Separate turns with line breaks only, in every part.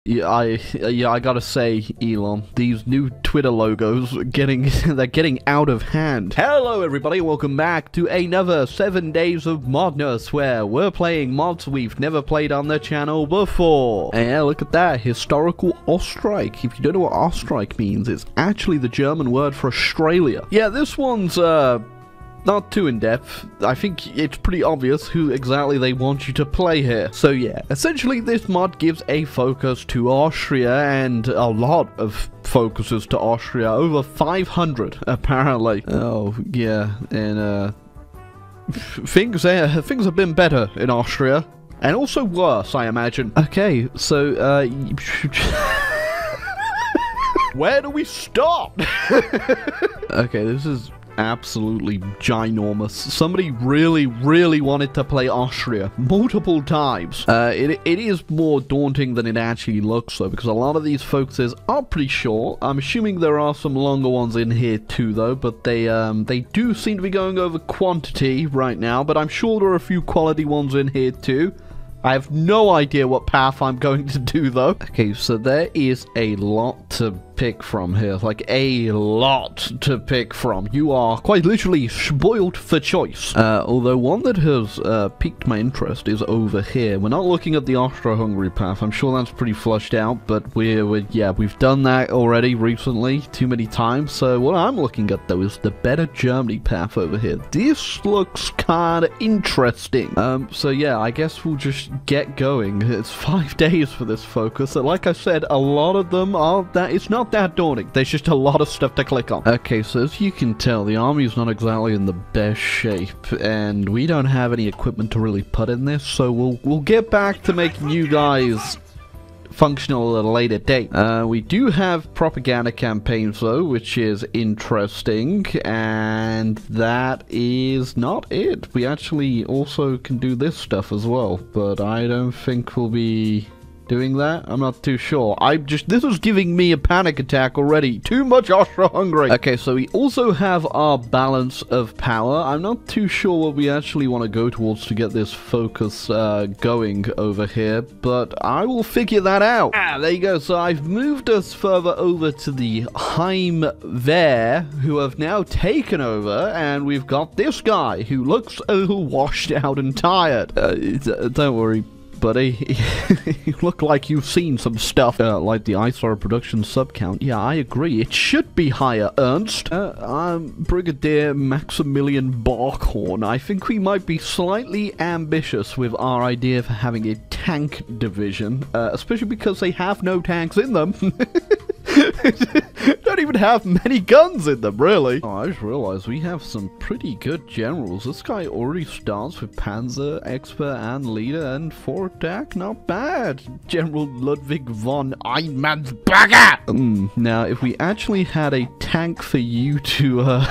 Yeah, I gotta say, Elon, these new Twitter logos they're getting out of hand. Hello everybody, welcome back to another 7 days of Madness, where we're playing mods we've never played on the channel before. And yeah, look at that, historical Ostrike. If you don't know what Ostrike means, it's actually the German word for Australia. Yeah, this one's, not too in-depth. I think it's pretty obvious who exactly they want you to play here. So yeah, essentially this mod gives a focus to Austria and a lot of focuses to Austria. Over 500 apparently. Oh yeah, and things have been better in Austria. And also worse, I imagine. Okay, so where do we start? Okay, this is absolutely ginormous. Somebody really wanted to play Austria multiple times. It is more daunting than it actually looks though, because a lot of these focuses are pretty short. I'm assuming there are some longer ones in here too though, but they do seem to be going over quantity right now, but I'm sure there are a few quality ones in here too. I have no idea what path I'm going to do though. Okay, so there is a lot to pick from here, like a lot to pick from. You are quite literally spoiled for choice. Although one that has piqued my interest is over here. We're not looking at the Austro-Hungary path. I'm sure that's pretty flushed out, but we've done that already recently too many times. So what I'm looking at though is the Better Germany path over here. This looks kind of interesting. So yeah, I guess we'll just get going. It's 5 days for this focus, and like I said, a lot of them are it's not that daunting. There's just a lot of stuff to click on. Okay, so as you can tell, the army's not exactly in the best shape, and we don't have any equipment to really put in this, so we'll get back to making you guys functional at a later date. We do have propaganda campaigns though, which is interesting, and that is not it. We actually also can do this stuff as well, but I don't think we'll be doing that. I'm not too sure. This is giving me a panic attack already. Too much Austro-Hungary. Okay, so we also have our balance of power. I'm not too sure what we actually want to go towards to get this focus going over here, but I will figure that out. Ah, there you go. So I've moved us further over to the Heimwehr, who have now taken over, and we've got this guy who looks a little washed out and tired. Don't worry, buddy. You look like you've seen some stuff. Like the iSorrowproductions sub count. Yeah, I agree. It should be higher, Ernst. I'm Brigadier Maximilian Barkhorn. I think we might be slightly ambitious with our idea for having a tank division, especially because they have no tanks in them. Don't even have many guns in them, really. Oh, I just realized we have some pretty good generals. This guy already starts with Panzer, Expert, and Leader, and 4 attack. Not bad. General Ludwig von Einmansberger! Now, if we actually had a tank for you to,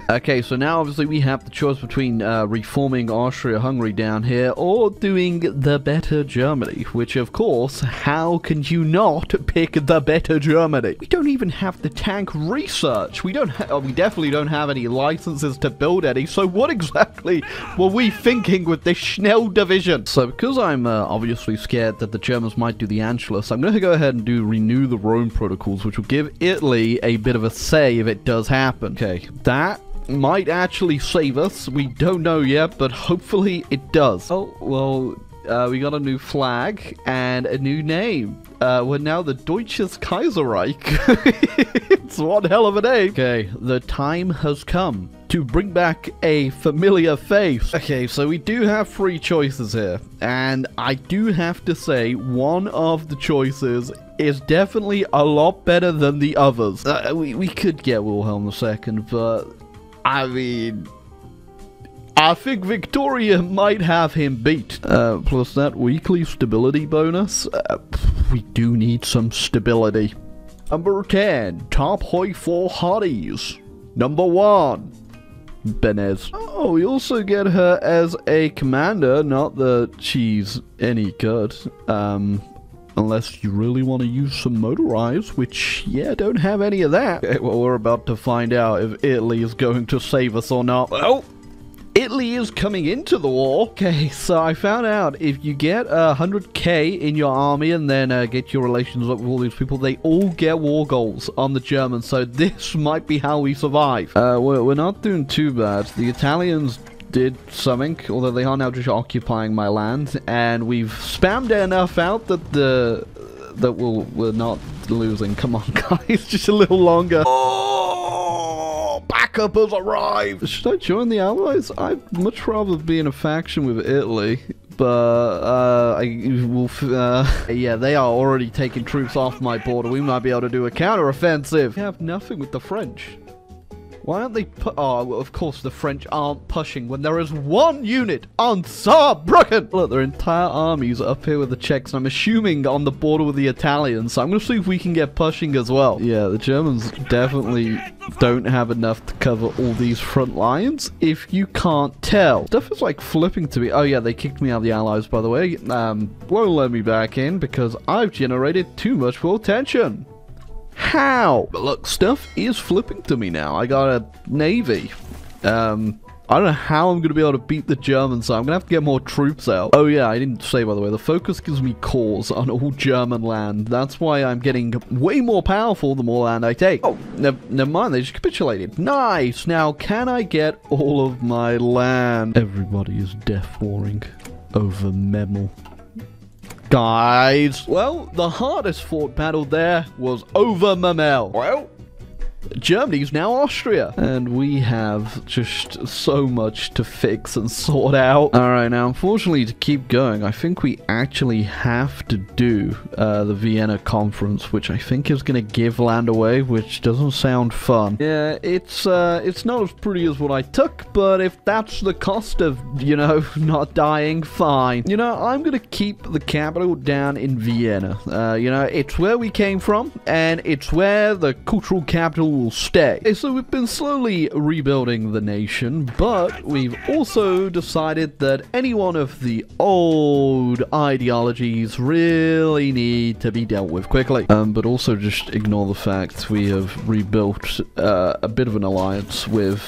Okay, so now obviously we have the choice between reforming Austria-Hungary down here or doing the Better Germany, which of course, how can you not pick the Better Germany? We don't even have the tank research. We definitely don't have any licenses to build any, so what exactly were we thinking with this Schnell division? So because I'm obviously scared that the Germans might do the Anschluss, I'm going to go ahead and renew the Rome protocols, which will give Italy a bit of a say if it does happen. Okay, that might actually save us. We don't know yet, but hopefully it does. Oh, well, we got a new flag and a new name. We're now the Deutsches Kaiserreich. It's one hell of a name. Okay, the time has come to bring back a familiar face. Okay, so we do have 3 choices here, and I do have to say one of the choices is definitely a lot better than the others. We could get Wilhelm II, but I mean, I think Victoria might have him beat. Plus that weekly stability bonus. We do need some stability. Number 10, Top Hoi 4 Hotties. Number 1, Benez. Oh, we also get her as a commander, not that she's any good. Unless you really want to use some motorized, which, yeah, don't have any of that. Okay, well, we're about to find out if Italy is going to save us or not. Oh! Italy is coming into the war. Okay, so I found out if you get 100k in your army and then get your relations up with all these people, they all get war goals on the Germans. So this might be how we survive. We're not doing too bad. The Italians did something, although they are now just occupying my land, and we've spammed enough out that we're not losing. Come on, guys, just a little longer. Oh, backup has arrived. Should I join the Allies? I'd much rather be in a faction with Italy. But, yeah, they are already taking troops off my border. We might be able to do a counter-offensive. We have nothing with the French. Why aren't they oh, well, of course the French aren't pushing when there is one unit on Saarbrücken! Look, their entire armies are up here with the Czechs, and I'm assuming on the border with the Italians, so I'm gonna see if we can get pushing as well. Yeah, the Germans definitely don't have enough to cover all these front lines, if you can't tell. Stuff is like flipping to me. Oh yeah, they kicked me out of the Allies, by the way. Won't let me back in because I've generated too much world tension. How? But look, stuff is flipping to me now. I got a navy. I don't know how I'm going to be able to beat the Germans, so I'm going to have to get more troops out. Oh yeah, I didn't say, by the way, the focus gives me cores on all German land. That's why I'm getting way more powerful the more land I take. Oh, never mind, they just capitulated. Nice! Now, can I get all of my land? Everybody is death warring over Memel. Guys, well, the hardest fought battle there was over Memel. Well, Germany's now Austria, and we have just so much to fix and sort out. Alright, now unfortunately to keep going, I think we actually have to do the Vienna conference, which I think is going to give land away, which doesn't sound fun. Yeah, it's not as pretty as what I took, but if that's the cost of, you know, not dying, fine. You know, I'm going to keep the capital down in Vienna. You know, it's where we came from, and it's where the cultural capital will stay. So we've been slowly rebuilding the nation, but we've also decided that any one of the old ideologies really need to be dealt with quickly. But also just ignore the fact we have rebuilt a bit of an alliance with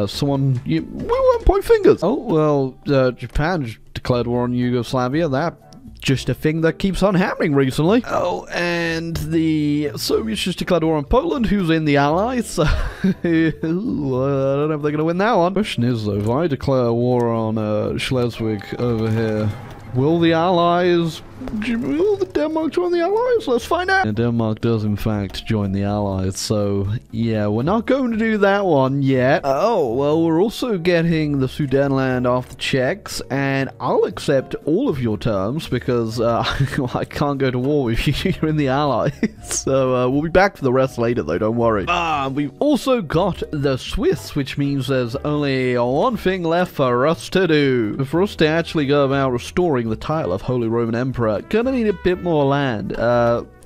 someone we won't point fingers. Oh, well, Japan just declared war on Yugoslavia. That just a thing that keeps on happening recently. Oh, and the Soviets just declared war on Poland, who's in the Allies. So I don't know if they're going to win that one. Question is, though, if I declare war on Schleswig over here, will the Allies... Will the Denmark join the Allies? Let's find out. And Denmark does, in fact, join the Allies. So, yeah, we're not going to do that one yet. Oh, well, we're also getting the Sudetenland off the Czechs, and I'll accept all of your terms because I can't go to war with you. You're in the Allies. So, we'll be back for the rest later, though. Don't worry. We've also got the Swiss, which means there's only one thing left for us to do. For us to actually go about restoring the title of Holy Roman Emperor, gonna need a bit more land,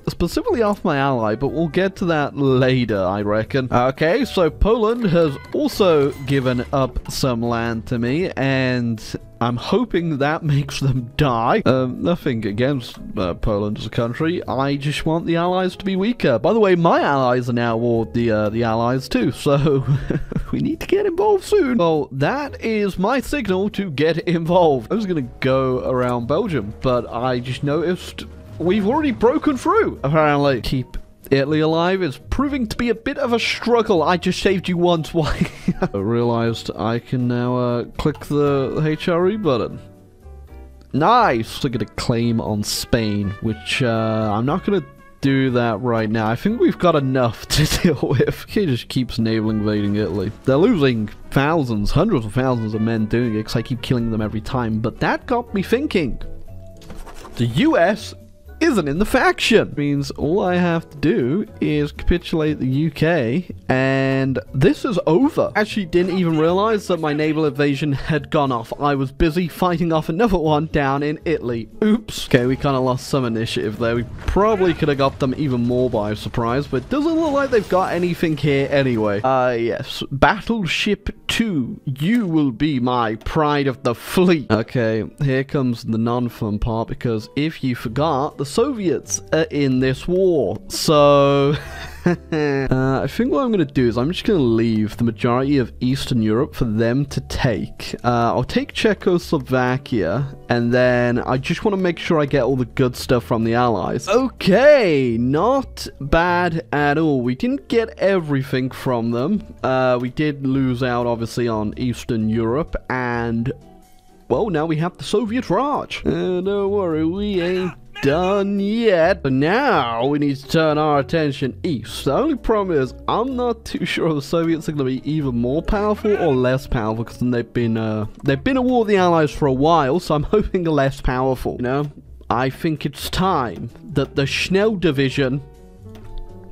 specifically off my ally, but we'll get to that later, I reckon. Okay, so Poland has also given up some land to me, and I'm hoping that makes them die. Nothing against Poland as a country. I just want the Allies to be weaker. By the way, my allies are now warred the Allies too, so we need to get involved soon. Well, that is my signal to get involved. I was gonna go around Belgium, but I just noticed we've already broken through, apparently. Keep Italy alive is proving to be a bit of a struggle. I just saved you once. Why? I realized I can now click the HRE button. Nice! Look at a claim on Spain, which I'm not going to do that right now. I think we've got enough to deal with. He just keeps naval invading Italy. They're losing thousands, hundreds of thousands of men doing it because I keep killing them every time. But that got me thinking. The US isn't in the faction. It means all I have to do is capitulate the UK, and this is over. Actually didn't even realize that my naval invasion had gone off. I was busy fighting off another one down in Italy. Oops. Okay, we kind of lost some initiative there. We probably could have got them even more by surprise, but it doesn't look like they've got anything here anyway. Yes. Battleship 2. You will be my pride of the fleet. Okay, here comes the non-fun part, because if you forgot, the Soviets are in this war. So I think what I'm going to do is I'm just going to leave the majority of Eastern Europe for them to take. I'll take Czechoslovakia, and then I just want to make sure I get all the good stuff from the Allies. Okay, not bad at all. We didn't get everything from them. We did lose out, obviously, on Eastern Europe, and, well, now we have the Soviet Raj. Don't worry, we ain't done yet. But now we need to turn our attention east. The only problem is I'm not too sure the Soviets are going to be either more powerful or less powerful, because they've been at war with the Allies for a while, so I'm hoping less powerful. You know, I think it's time that the Schnell division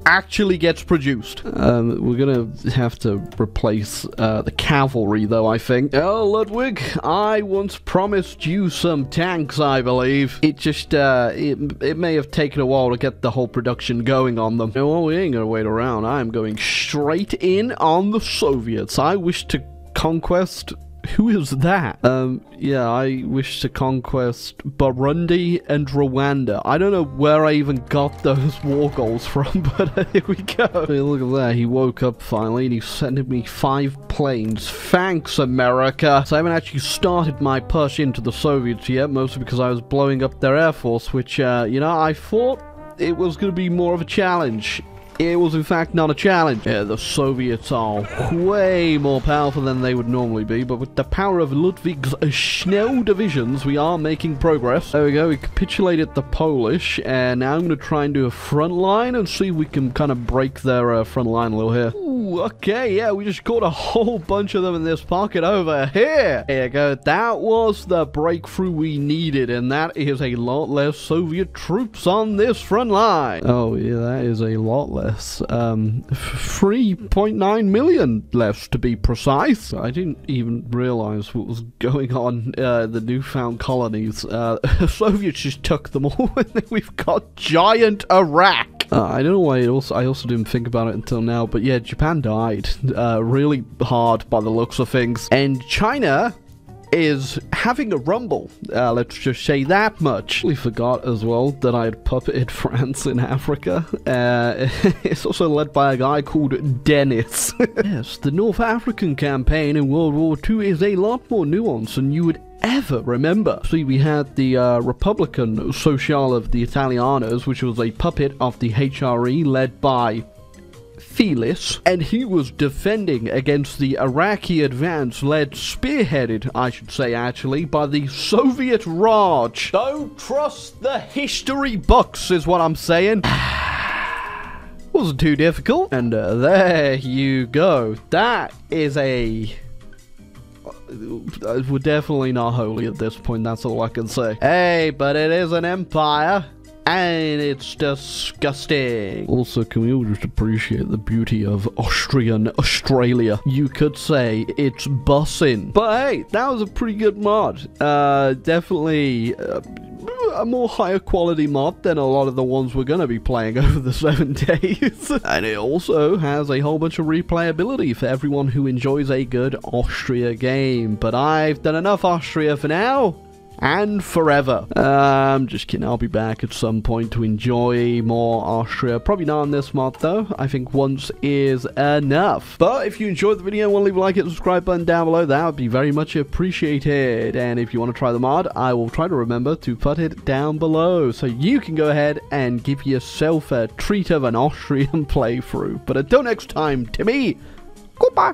actually gets produced. We're gonna have to replace the cavalry, though, I think. Oh, Ludwig, I once promised you some tanks, I believe. It just, it may have taken a while to get the whole production going on them. No, well, we ain't gonna wait around. I'm going straight in on the Soviets. I wish to conquest... Who is that? Yeah, I wish to conquest Burundi and Rwanda. I don't know where I even got those war goals from, but here we go. Hey, look at that. He woke up finally and he's sending me 5 planes. Thanks, America. So I haven't actually started my push into the Soviets yet, mostly because I was blowing up their air force, which, you know, I thought it was going to be more of a challenge. It was in fact not a challenge. Yeah, the Soviets are way more powerful than they would normally be, but with the power of Ludwig's Schnell divisions, we are making progress. There we go, we capitulated the Polish, and now I'm going to try and do a front line and see if we can kind of break their front line a little here. Ooh, okay, yeah, we just got a whole bunch of them in this pocket over here. There you go, that was the breakthrough we needed, and that is a lot less Soviet troops on this front line. Oh yeah, that is a lot less. 3.9 million less, to be precise. I didn't even realize what was going on the newfound colonies. The Soviets just took them all, and then we've got giant Iraq. I don't know why I also didn't think about it until now, but yeah, Japan died really hard by the looks of things, and China is having a rumble. Let's just say that much. We forgot as well that I had puppeted France in Africa. It's also led by a guy called Dennis. Yes, the North African campaign in World War II is a lot more nuanced than you would ever remember. See, we had the Republican Sociale of the Italianos, which was a puppet of the HRE led by Felis, and he was defending against the Iraqi advance spearheaded, I should say actually, by the Soviet Raj. Don't trust the history books is what I'm saying. Wasn't too difficult, and there you go. That is a... We're definitely not holy at this point, that's all I can say. Hey, but it is an empire. And it's disgusting. Also, can we all just appreciate the beauty of Austrian Australia? You could say it's bussin'. But hey, that was a pretty good mod. Definitely a more higher quality mod than a lot of the ones we're going to be playing over the 7 days. And it also has a whole bunch of replayability for everyone who enjoys a good Austria game. But I've done enough Austria for now. And forever. I'm just kidding, I'll be back at some point to enjoy more Austria. Probably not on this mod though. I think once is enough. But if you enjoyed the video and want to leave a like and subscribe button down below, that would be very much appreciated. And if you want to try the mod, I will try to remember to put it down below, so you can go ahead and give yourself a treat of an Austrian playthrough. But until next time, to me, goodbye.